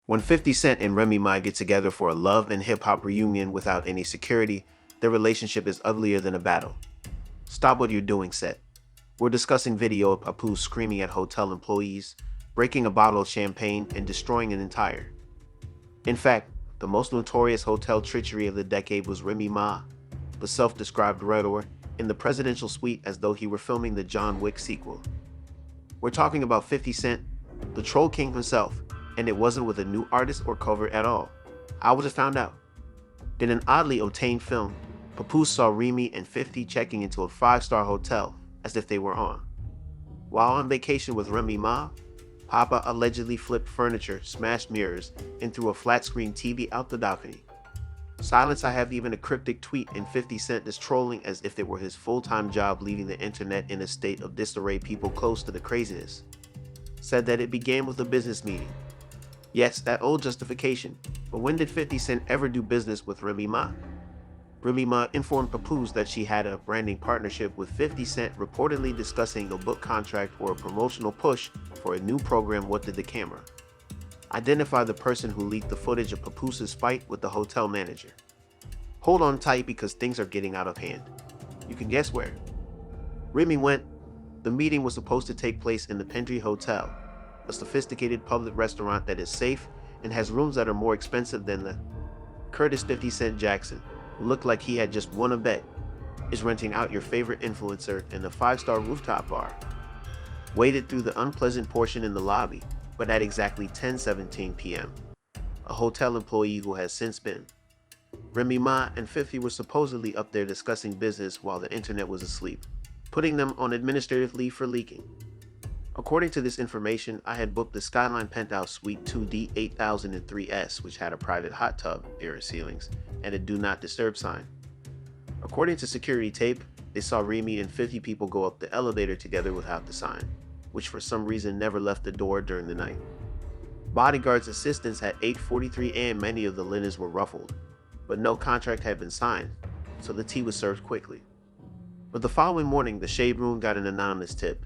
When 50 Cent and Remy Ma get together for a love and hip-hop reunion without any security, their relationship is uglier than a battle. Stop what you're doing, Set. We're discussing video of Papoose screaming at hotel employees, breaking a bottle of champagne, and destroying an entire. In fact, the most notorious hotel treachery of the decade was Remy Ma, the self-described Redor, in the presidential suite as though he were filming the John Wick sequel. We're talking about 50 Cent, the troll king himself, and it wasn't with a new artist or cover at all. I was just found out. In an oddly obtained film, Papoose saw Remy and 50 checking into a 5-star hotel as if they were on. While on vacation with Remy Ma, Papa allegedly flipped furniture, smashed mirrors, and threw a flat-screen TV out the balcony. Silence, I have even a cryptic tweet and 50 Cent is trolling as if it were his full-time job, leaving the internet in a state of disarray, people close to the craziness. Said that it began with a business meeting. Yes, that old justification, but when did 50 Cent ever do business with Remy Ma? Remy Ma informed Papoose that she had a branding partnership with 50 Cent, reportedly discussing a book contract or a promotional push for a new program. What did the camera identify the person who leaked the footage of Papoose's fight with the hotel manager? Hold on tight because things are getting out of hand. You can guess where. Remy went. The meeting was supposed to take place in the Pendry Hotel, a sophisticated public restaurant that is safe and has rooms that are more expensive than the Curtis 50 Cent Jackson, who looked like he had just won a bet, is renting out your favorite influencer in the 5-star rooftop bar. Waited through the unpleasant portion in the lobby, but at exactly 10:17 p.m., a hotel employee who has since been. Remy Ma and 50 were supposedly up there discussing business while the internet was asleep, putting them on administrative leave for leaking. According to this information, I had booked the Skyline Penthouse Suite 2D 8003S, which had a private hot tub, mirror ceilings, and a Do Not Disturb sign. According to security tape, they saw Remy and 50 people go up the elevator together without the sign, which for some reason never left the door during the night. Bodyguards' assistants at 8:43 a.m. Many of the linens were ruffled, but no contract had been signed, so the tea was served quickly. But the following morning, the Shade Room got an anonymous tip.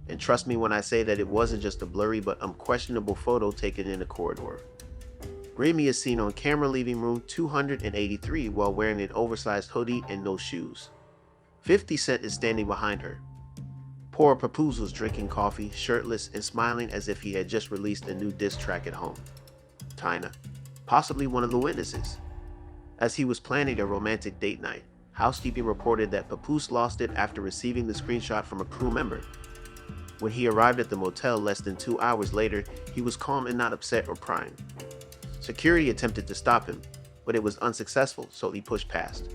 And trust me when I say that it wasn't just a blurry but unquestionable photo taken in a corridor. Remy is seen on camera leaving room 283 while wearing an oversized hoodie and no shoes. 50 Cent is standing behind her. Poor Papoose was drinking coffee, shirtless, and smiling as if he had just released a new diss track at home. Tina, possibly one of the witnesses. As he was planning a romantic date night, housekeeping reported that Papoose lost it after receiving the screenshot from a crew member. When he arrived at the motel less than 2 hours later, he was calm and not upset or prying. Security attempted to stop him, but it was unsuccessful, so he pushed past.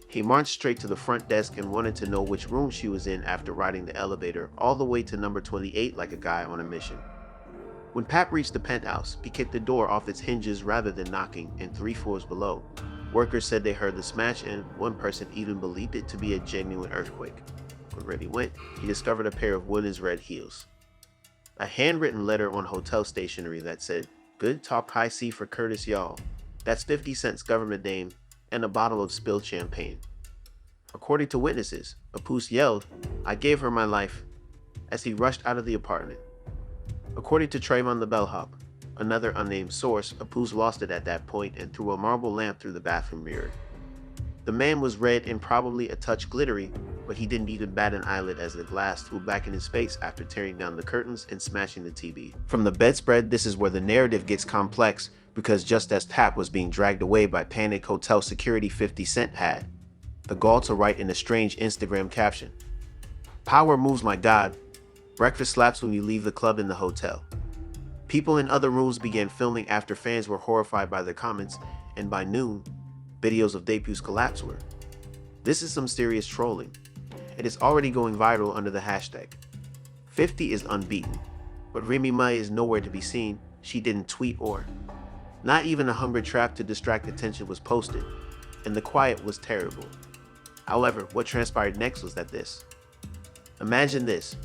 He marched straight to the front desk and wanted to know which room she was in after riding the elevator all the way to number 28 like a guy on a mission. When Pap reached the penthouse, he kicked the door off its hinges rather than knocking, and 3 floors below, workers said they heard the smash and one person even believed it to be a genuine earthquake. When Remy went, he discovered a pair of women's red heels. A handwritten letter on hotel stationery that said, "Good talk high C for Curtis, y'all." That's 50 Cent's government name, and a bottle of spilled champagne. According to witnesses, Papoose yelled, "I gave her my life," as he rushed out of the apartment. According to Trayvon the bellhop, another unnamed source, Papoose lost it at that point and threw a marble lamp through the bathroom mirror. The man was red and probably a touch glittery, but he didn't even bat an eyelid as the glass flew back in his face after tearing down the curtains and smashing the TV. From the bedspread, this is where the narrative gets complex, because just as Tap was being dragged away by panicked hotel security, 50 Cent had the gall to write in a strange Instagram caption, "Power moves, my God. Breakfast slaps when you leave the club in the hotel." People in other rooms began filming after fans were horrified by the comments, and by noon, videos of Papoose collapse were. This is some serious trolling. It is already going viral under the hashtag. 50 is unbeaten, but Remy Ma is nowhere to be seen. She didn't tweet or. Not even a hunger trap to distract attention was posted, and the quiet was terrible. However, what transpired next was that this. Imagine this.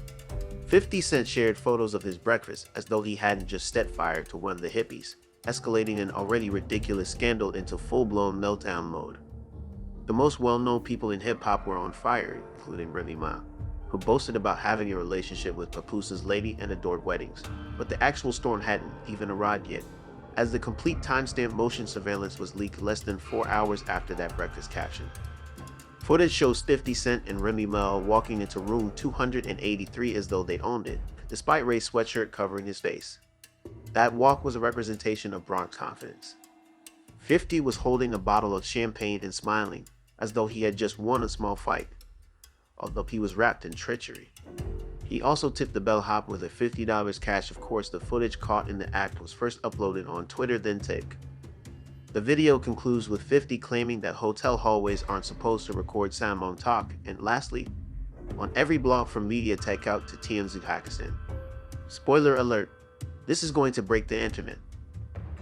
50 Cent shared photos of his breakfast as though he hadn't just set fire to one of the hippies, escalating an already ridiculous scandal into full-blown meltdown mode. The most well-known people in hip-hop were on fire, including Remy Ma, who boasted about having a relationship with Papoose's lady and adored weddings, but the actual storm hadn't even arrived yet, as the complete timestamp motion surveillance was leaked less than 4 hours after that breakfast caption. Footage shows 50 Cent and Remy Ma walking into room 283 as though they owned it, despite Ray's sweatshirt covering his face. That walk was a representation of Bronx confidence. 50 was holding a bottle of champagne and smiling, as though he had just won a small fight, although he was wrapped in treachery. He also tipped the bellhop with a $50 cash. Of course, the footage caught in the act was first uploaded on Twitter, then TikTok. The video concludes with 50 claiming that hotel hallways aren't supposed to record sound talk, and lastly, on every blog from Media Tech out to TMZ Pakistan. Spoiler alert, this is going to break the internet.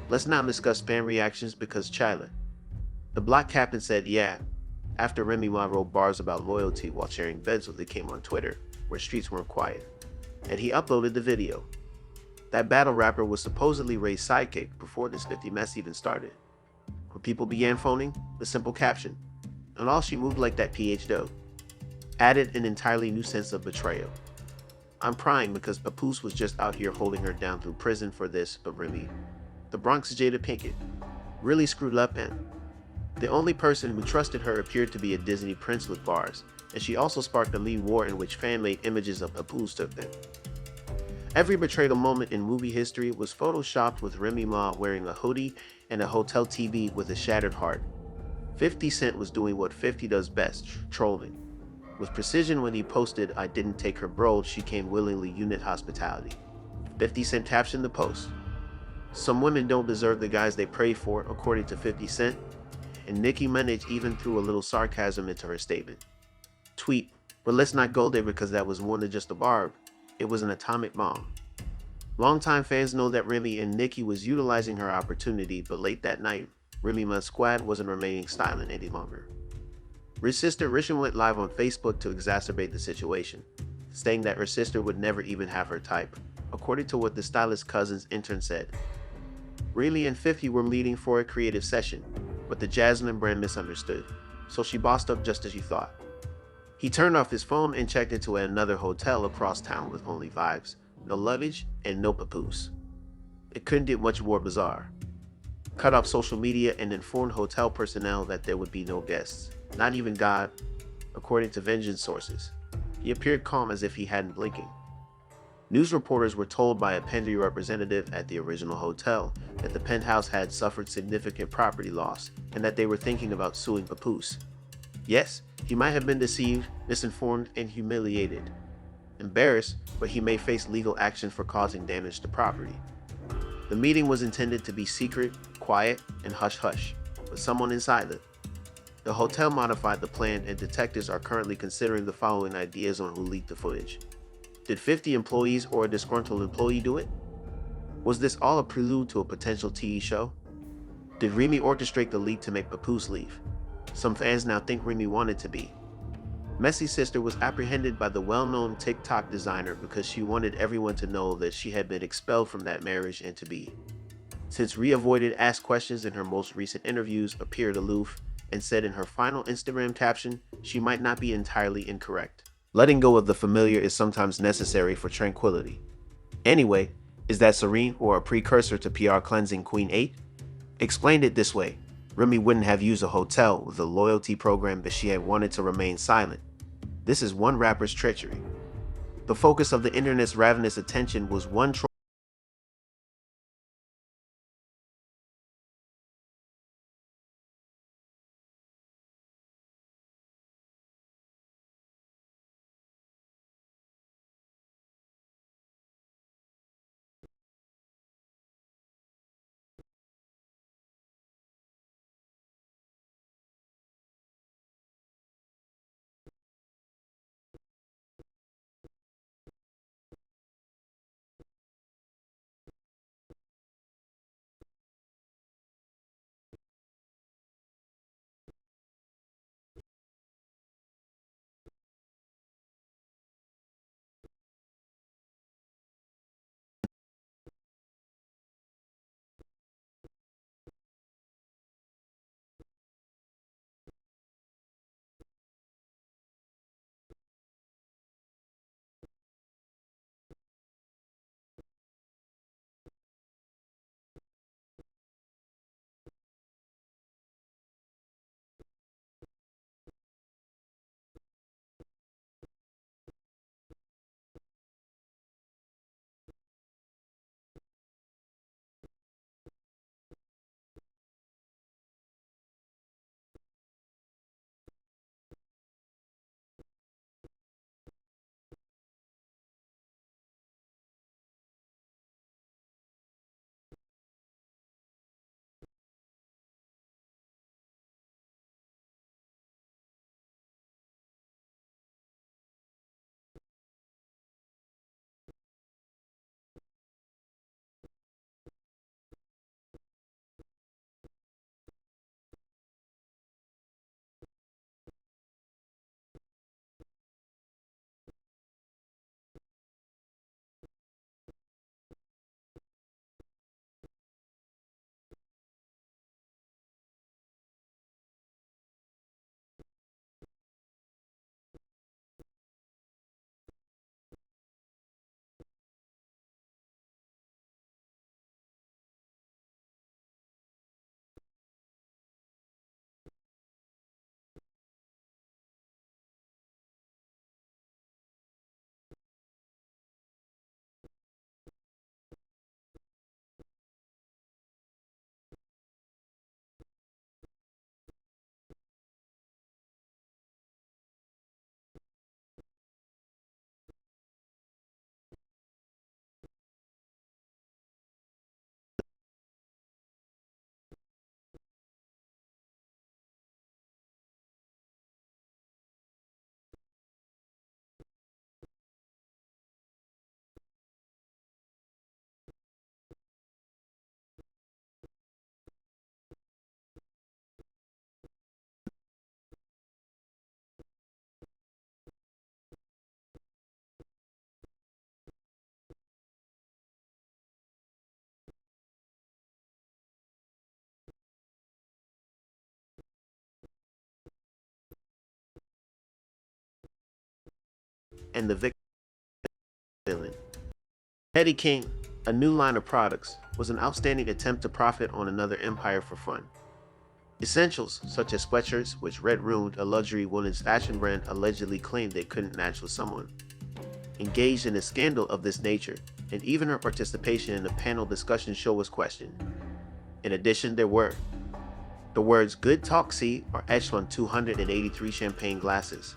Let's not discuss fan reactions because Chila. The block captain said yeah, after Remy Ma wrote bars about loyalty while sharing beds with it came on Twitter, where streets weren't quiet, and he uploaded the video. That battle rapper was supposedly Ray's sidekick before this 50 mess even started. When people began phoning, the simple caption, and all she moved like that PH dough, added an entirely new sense of betrayal. I'm crying because Papoose was just out here holding her down through prison for this, but Remy, the Bronx Jada Pinkett, really screwed up, and the only person who trusted her appeared to be a Disney prince with bars, and she also sparked a meme war in which fan-made images of Papoose took them. Every betrayal moment in movie history was photoshopped with Remy Ma wearing a hoodie and a hotel TV with a shattered heart. 50 Cent was doing what 50 does best, trolling. With precision when he posted, "I didn't take her bro, she came willingly, unit hospitality." 50 Cent captioned the post. Some women don't deserve the guys they pray for, according to 50 Cent, and Nicki Minaj even threw a little sarcasm into her statement. Tweet, but let's not go there because that was more than just a barb. It was an atomic bomb. Longtime fans know that Remy and Nicki was utilizing her opportunity, but late that night, Remy Ma's squad wasn't remaining silent any longer. Her sister Rishan went live on Facebook to exacerbate the situation, saying that her sister would never even have her type, according to what the stylist cousin's intern said. Remy and 50 were meeting for a creative session, but the Jasmine brand misunderstood, so she bossed up just as you thought. He turned off his phone and checked into another hotel across town with only vibes, no luggage, and no Papoose. It couldn't get much more bizarre. Cut off social media and informed hotel personnel that there would be no guests, not even God, according to Vengeance sources. He appeared calm as if he hadn't blinking. News reporters were told by a Pendy representative at the original hotel that the penthouse had suffered significant property loss and that they were thinking about suing Papoose. Yes, he might have been deceived, misinformed, and humiliated. Embarrassed, but he may face legal action for causing damage to property. The meeting was intended to be secret, quiet, and hush-hush, but someone inside the hotel modified the plan, and detectives are currently considering the following ideas on who leaked the footage. Did 50 employees or a disgruntled employee do it? Was this all a prelude to a potential TV show? Did Remy orchestrate the leak to make Papoose leave? Some fans now think Remy wanted to be. Messi's sister was apprehended by the well-known TikTok designer because she wanted everyone to know that she had been expelled from that marriage and to be. Since Rhea avoided asked questions in her most recent interviews, appeared aloof, and said in her final Instagram caption, she might not be entirely incorrect. Letting go of the familiar is sometimes necessary for tranquility. Anyway, is that serene or a precursor to PR cleansing Queen 8? Explained it this way. Remy wouldn't have used a hotel with a loyalty program if she had wanted to remain silent. This is one rapper's treachery. The focus of the internet's ravenous attention was one and the victim villain. Petty King, a new line of products, was an outstanding attempt to profit on another empire for fun. Essentials, such as sweatshirts, which Red Ruined, a luxury women's fashion brand, allegedly claimed they couldn't match with someone, engaged in a scandal of this nature, and even her participation in a panel discussion show was questioned. In addition, there were the words "Good Talk See" are etched on 283 champagne glasses,